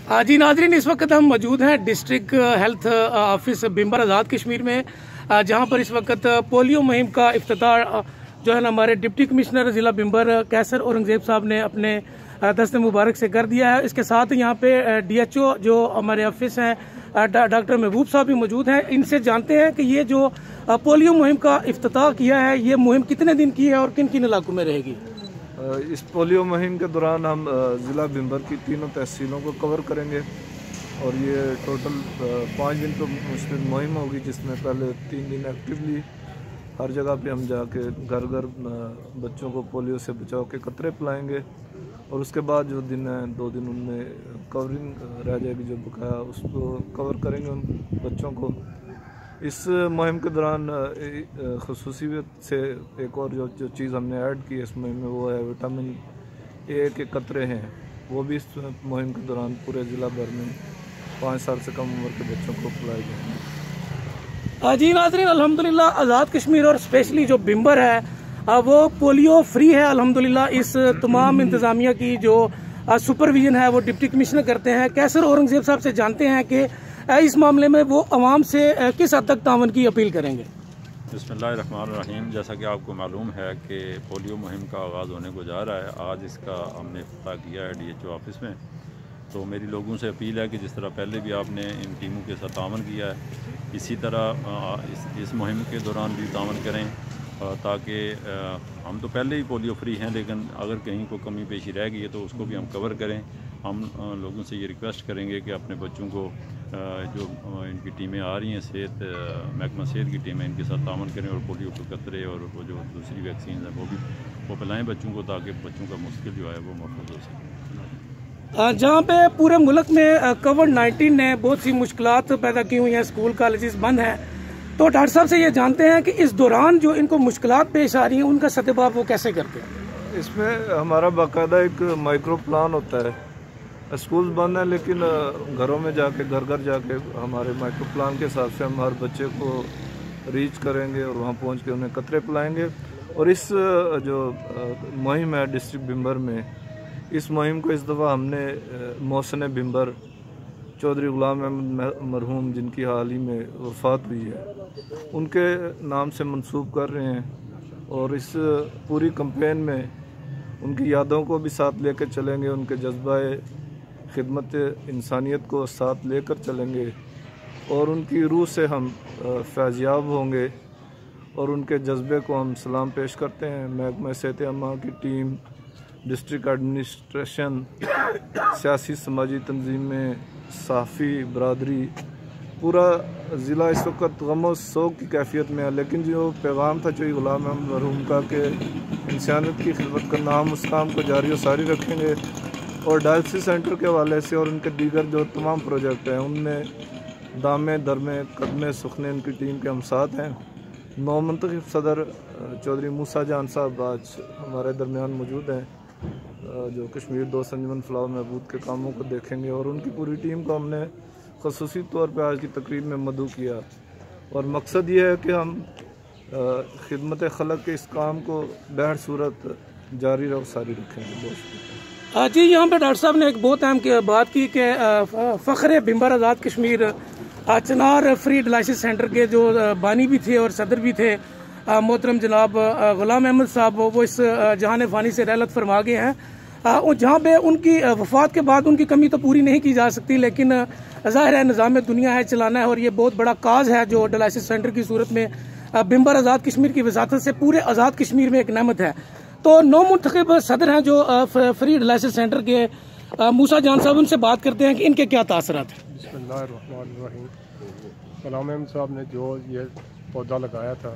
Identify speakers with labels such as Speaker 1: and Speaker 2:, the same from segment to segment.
Speaker 1: जी नाजरीन, इस वक्त हम मौजूद हैं district health office बिम्बर Azad Kashmir में, जहां पर इस वक्त पोलियो मुहिम का इफ्तिताह जो है ना हमारे डिप्टी कमिश्नर ज़िला बिम्बर कैसर औरंगजेब साहब ने अपने दस्त मुबारक से कर दिया है। इसके साथ यहाँ पे DHO जो हमारे ऑफिस हैं डॉक्टर महबूब साहब भी मौजूद हैं। इनसे जानते हैं कि ये जो पोलियो मुहिम का इफ्तिताह किया है, ये मुहिम कितने दिन की है और किन किन इलाकों में रहेगी।
Speaker 2: इस पोलियो मुहिम के दौरान हम ज़िला बिम्बर की तीनों तहसीलों को कवर करेंगे और ये टोटल 5 दिन तो मुश्किल मुहिम होगी, जिसमें पहले 3 दिन एक्टिवली हर जगह पे हम जाके घर घर बच्चों को पोलियो से बचाव के कतरे पिलाएंगे और उसके बाद जो दिन है 2 दिन उनमें कवरिंग रह जाएगी, जो बकाया उसको कवर करेंगे उन बच्चों को। इस मुहिम के दौरान खसूसियत से एक और जो चीज़ हमने ऐड की इस मुहिम में वो है विटामिन A के कतरे हैं, वो भी इस मुहिम के दौरान पूरे ज़िला भर में 5 साल से कम उम्र के बच्चों को पिलाए जाएंगे।
Speaker 1: जी नाज़रीन, अल्हम्दुलिल्लाह आज़ाद कश्मीर और स्पेशली जो बिम्बर है वो पोलियो फ्री है अल्हम्दुलिल्लाह। इस तमाम इंतज़ामिया की जो सुपरविजन है वो डिप्टी कमिश्नर करते हैं। कैसर औरंगजेब साहब से जानते हैं कि इस मामले में वो अवाम से किस हद तक तावन की अपील करेंगे।
Speaker 3: बिस्मिल्लाहिर्रहमानिर्रहीम। जैसा कि आपको मालूम है कि पोलियो मुहिम का आगाज़ होने को जा रहा है, आज इसका हमने इफ्तिताह किया है DHO ऑफिस में। तो मेरी लोगों से अपील है कि जिस तरह पहले भी आपने इन टीमों के साथ तावन किया है, इसी तरह इस मुहिम के दौरान भी तावन करें, ताकि हम तो पहले ही पोलियो फ्री हैं, लेकिन अगर कहीं कोई कमी पेशी रह गई है तो उसको भी हम कवर करें। हम लोगों से ये रिक्वेस्ट करेंगे कि अपने बच्चों को जो इनकी टीमें आ रही हैं, महकमा सेहत की टीमें, इनके साथ तावन करें और पोलियो के कतरे और वो जो दूसरी वैक्सीन है वो पिलाएँ बच्चों को, ताकि बच्चों का मुश्किल जो है वो महफूज हो सके।
Speaker 1: जहाँ पे पूरे मुल्क में कोविड-19 ने बहुत सी मुश्किलात पैदा की हुई हैं, स्कूल कॉलेजेस बंद हैं, तो डॉक्टर साहब से ये जानते हैं कि इस दौरान जो इनको मुश्किलात पेश आ रही हैं उनका सतबाब वो कैसे करते हैं।
Speaker 2: इसमें हमारा बाकायदा एक माइक्रो प्लान होता है। स्कूल बंद है लेकिन घरों में जाके घर घर जाके हमारे माइक्रो प्लान के हिसाब से हम हर बच्चे को रीच करेंगे और वहाँ पहुँच के उन्हें कतरे पिलाएंगे। और इस जो मुहिम है डिस्ट्रिक्ट बिम्बर में, इस मुहिम को इस दफ़ा हमने मोहसिन बिम्बर चौधरी गुलाम अहमद मरहूम, जिनकी हाल ही में वफ़ात हुई है, उनके नाम से मंसूब कर रहे हैं। और इस पूरी कैंपेन में उनकी यादों को भी साथ लेकर चलेंगे, उनके जज्बाए खिदमत इंसानियत को साथ लेकर चलेंगे और उनकी रूह से हम फैज़याब होंगे और उनके जज्बे को हम सलाम पेश करते हैं। महकमा सेहत अम्मा की टीम, डिस्ट्रिक्ट एडमिनिस्ट्रेशन, सियासी समाजी तंजीमें, सहाफ़ी बरदरी, पूरा ज़िला इस वक्त गम और सोग की कैफियत में है। लेकिन जो पैगाम था चौधरी गुलाम अहमद मरहूम का कि इंसानियत की खिदमत का नाम उस काम को जारी और सारी रखेंगे। और डायलिसिस सेंटर के हवाले से और उनके दीगर जो तमाम प्रोजेक्ट हैं उनमें दामे दरमे कदमे सुखने उनकी टीम के हम साथ हैं। नौमंतखब सदर चौधरी मूसा जान साहब आज हमारे दरमियान मौजूद हैं, जो कश्मीर दोस्त अंजुमन फलाह महबूद के कामों को देखेंगे और उनकी पूरी टीम को हमने खसूसी तौर पे आज की तकरीब में मदऊ किया। और मकसद ये है कि हम खिदमत खलक के इस काम को बहर सूरत जारी और सारी रखेंगे। बहुत शुक्रिया
Speaker 1: जी। यहाँ पे डॉक्टर साहब ने एक बहुत अहम बात की कि फ़ख्र बिम्बर आज़ाद कश्मीर चिनार फ्री डायलिसिस सेंटर के जो बानी भी थे और सदर भी थे मोहतरम जनाब गुलाम अहमद साहब, वो इस जहान फ़ानी से रहलत फरमा गए हैं। और जहाँ पे उनकी वफ़ात के बाद उनकी कमी तो पूरी नहीं की जा सकती, लेकिन ज़ाहिर है निज़ाम दुनिया है, चलाना है और ये बहुत बड़ा काज है जो डायलिसिस सेंटर की सूरत में बिम्बर आज़ाद कश्मीर की वजारत से पूरे आज़ाद कश्मीर में एक नेमत है। तो नौमुंतखब सदर हैं जो फ्री डायलिसिस सेंटर के मूसा जान साहब, उनसे बात करते हैं कि इनके क्या तासरात हैं।
Speaker 4: बिस्मिल्लाहिर्रहमानिर्रहीम। गुलाम अहमद साहब ने जो ये पौधा लगाया था,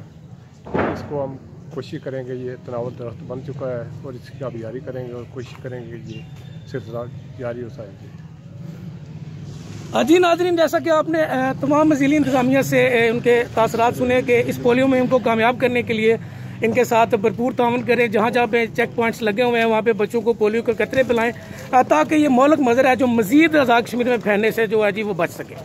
Speaker 4: इसको हम कोशिश करेंगे, ये तनावल दरख्त बन चुका है और इसकी आबियारी करेंगे और कोशिश करेंगे कि ये सिलसिला जारी हो सके।
Speaker 1: जी नाज़रीन, जैसा कि आपने तमाम ज़िली इंतज़ामिया से उनके तासरात सुने कि इस पोलियो मुहिम को कामयाब करने के लिए इनके साथ भरपूर तावन करें। जहाँ जहाँ पे चेक पॉइंट्स लगे हुए हैं वहाँ पे बच्चों को पोलियो के कतरे पिलाएं, ताकि ये मौलक मज़र है जो मज़ीद आज़ाद कश्मीर में फैलने से जो है जी वो बच सके।